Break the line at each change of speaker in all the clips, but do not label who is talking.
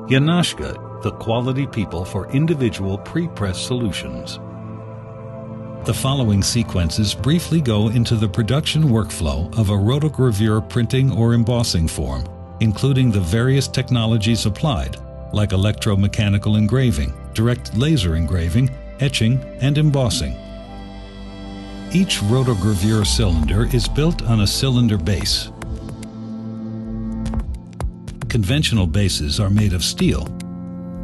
Yanashka, the quality people for individual pre-press solutions. The following sequences briefly go into the production workflow of a rotogravure printing or embossing form, including the various technologies applied, like electromechanical engraving, direct laser engraving, etching, and embossing. Each rotogravure cylinder is built on a cylinder base. Conventional bases are made of steel.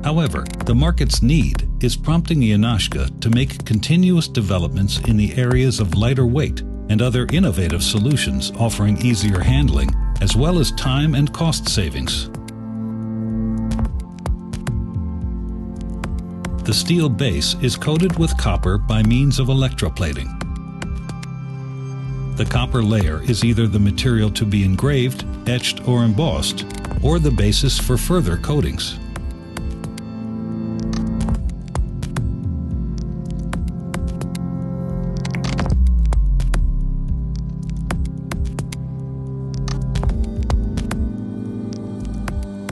However, the market's need is prompting Yanashka to make continuous developments in the areas of lighter weight and other innovative solutions offering easier handling, as well as time and cost savings. The steel base is coated with copper by means of electroplating. The copper layer is either the material to be engraved, etched, or embossed, or the basis for further coatings.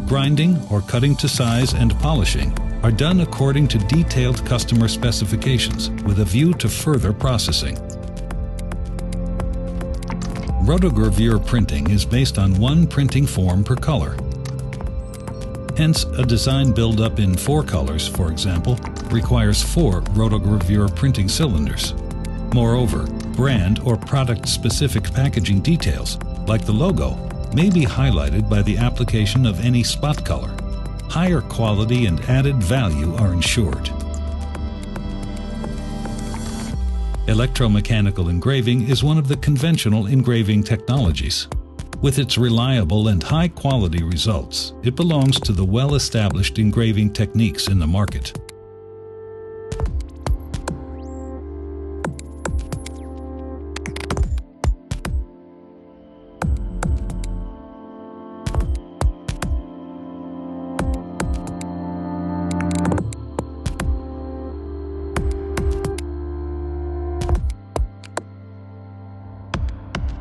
Grinding or cutting to size and polishing are done according to detailed customer specifications with a view to further processing. Rotogravure printing is based on one printing form per color. Hence, a design build-up in 4 colors, for example, requires 4 rotogravure printing cylinders. Moreover, brand or product-specific packaging details, like the logo, may be highlighted by the application of any spot color. Higher quality and added value are ensured. Electromechanical engraving is one of the conventional engraving technologies. With its reliable and high-quality results, it belongs to the well-established engraving techniques in the market.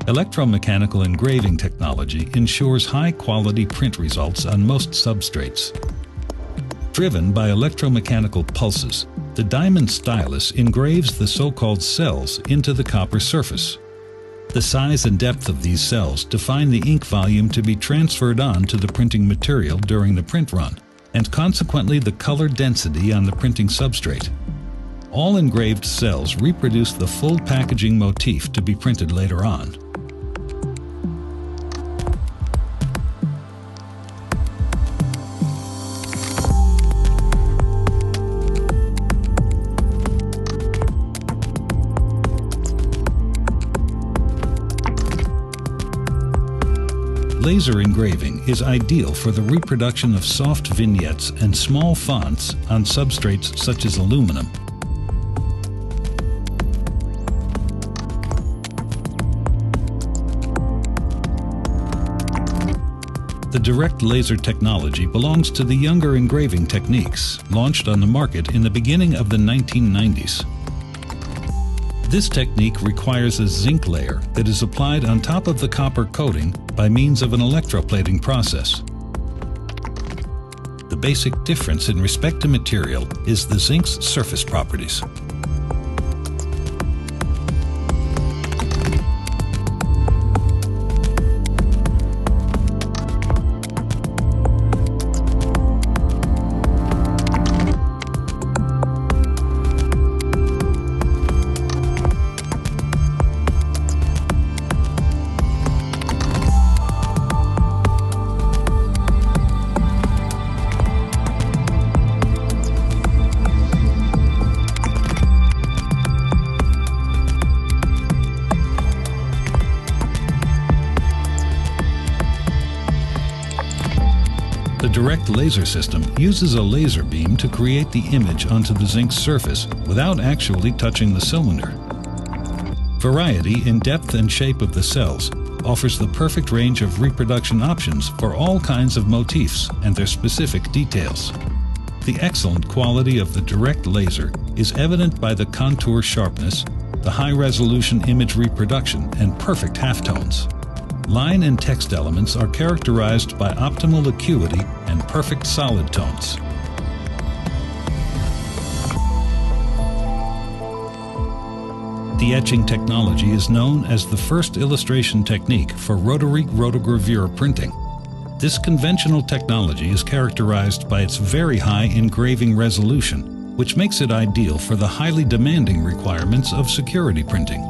Electromechanical engraving technology ensures high-quality print results on most substrates. Driven by electromechanical pulses, the diamond stylus engraves the so-called cells into the copper surface. The size and depth of these cells define the ink volume to be transferred on to the printing material during the print run, and consequently the color density on the printing substrate. All engraved cells reproduce the full packaging motif to be printed later on. Laser engraving is ideal for the reproduction of soft vignettes and small fonts on substrates such as aluminum. The direct laser technology belongs to the younger engraving techniques, launched on the market in the beginning of the 1990s. This technique requires a zinc layer that is applied on top of the copper coating by means of an electroplating process. The basic difference in respect to material is the zinc's surface properties. The direct laser system uses a laser beam to create the image onto the zinc surface without actually touching the cylinder. Variety in depth and shape of the cells offers the perfect range of reproduction options for all kinds of motifs and their specific details. The excellent quality of the direct laser is evident by the contour sharpness, the high-resolution image reproduction, and perfect halftones. line and text elements are characterized by optimal acuity and perfect solid tones. The etching technology is known as the first illustration technique for rotary rotogravure printing. This conventional technology is characterized by its very high engraving resolution, which makes it ideal for the highly demanding requirements of security printing.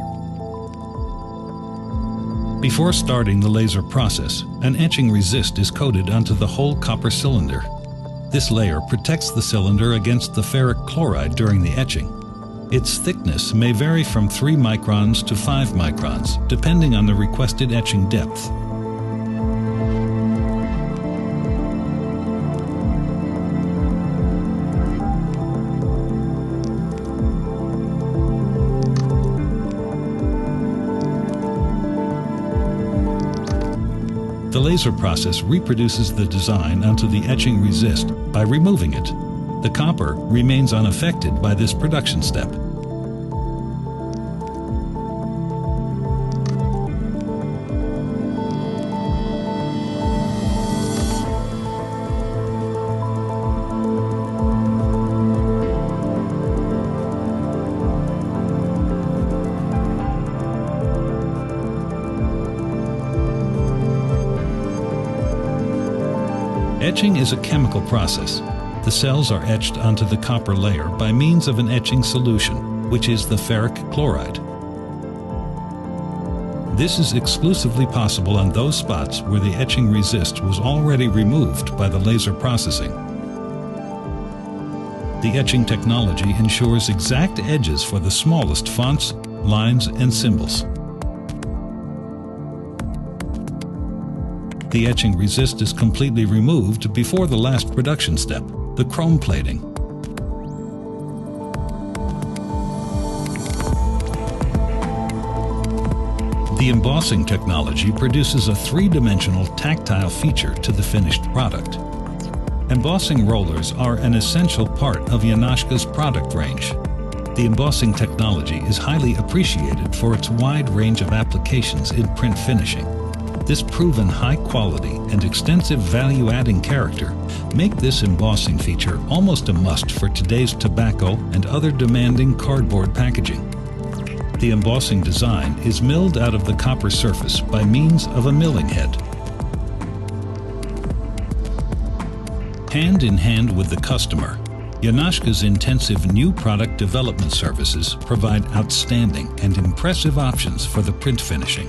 Before starting the laser process, an etching resist is coated onto the whole copper cylinder. This layer protects the cylinder against the ferric chloride during the etching. Its thickness may vary from 3 microns to 5 microns, depending on the requested etching depth. The laser process reproduces the design onto the etching resist by removing it. The copper remains unaffected by this production step. Etching is a chemical process. The cells are etched onto the copper layer by means of an etching solution, which is the ferric chloride. This is exclusively possible on those spots where the etching resist was already removed by the laser processing. The etching technology ensures exact edges for the smallest fonts, lines, and symbols. The etching resist is completely removed before the last production step, the chrome plating. The embossing technology produces a 3-dimensional tactile feature to the finished product. Embossing rollers are an essential part of Janauska's product range. The embossing technology is highly appreciated for its wide range of applications in print finishing. This proven high quality and extensive value-adding character make this embossing feature almost a must for today's tobacco and other demanding cardboard packaging. The embossing design is milled out of the copper surface by means of a milling head. Hand in hand with the customer, Janauska's intensive new product development services provide outstanding and impressive options for the print finishing.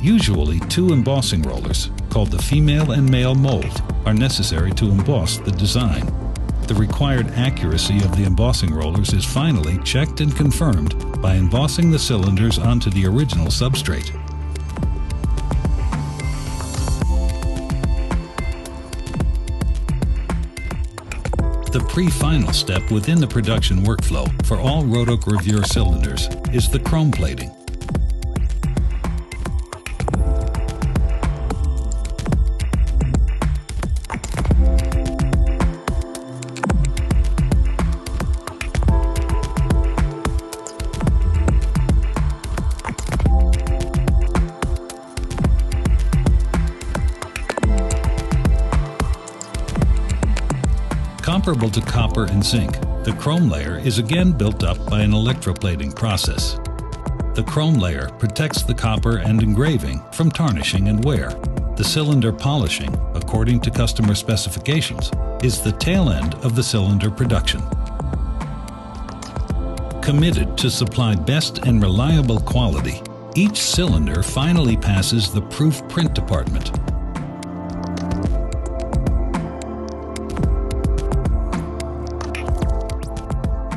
Usually 2 embossing rollers, called the female and male mold, are necessary to emboss the design. The required accuracy of the embossing rollers is finally checked and confirmed by embossing the cylinders onto the original substrate. The pre-final step within the production workflow for all rotogravure cylinders is the chrome plating. Comparable to copper and zinc, the chrome layer is again built up by an electroplating process. The chrome layer protects the copper and engraving from tarnishing and wear. The cylinder polishing, according to customer specifications, is the tail end of the cylinder production. Committed to supply best and reliable quality, each cylinder finally passes the proof print department.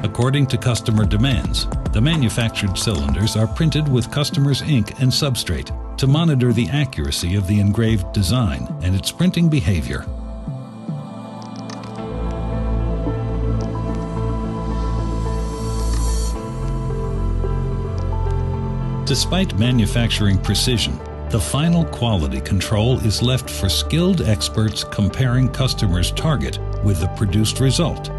According to customer demands, the manufactured cylinders are printed with customer's ink and substrate to monitor the accuracy of the engraved design and its printing behavior. Despite manufacturing precision, the final quality control is left for skilled experts comparing customers' target with the produced result.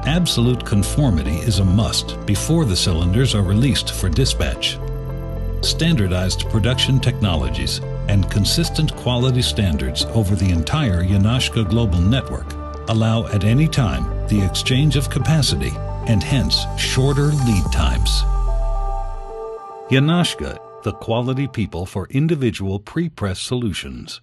Absolute conformity is a must before the cylinders are released for dispatch. Standardized production technologies and consistent quality standards over the entire Janauschka global network allow at any time the exchange of capacity and hence shorter lead times. Janauschka, the quality people for individual pre-press solutions.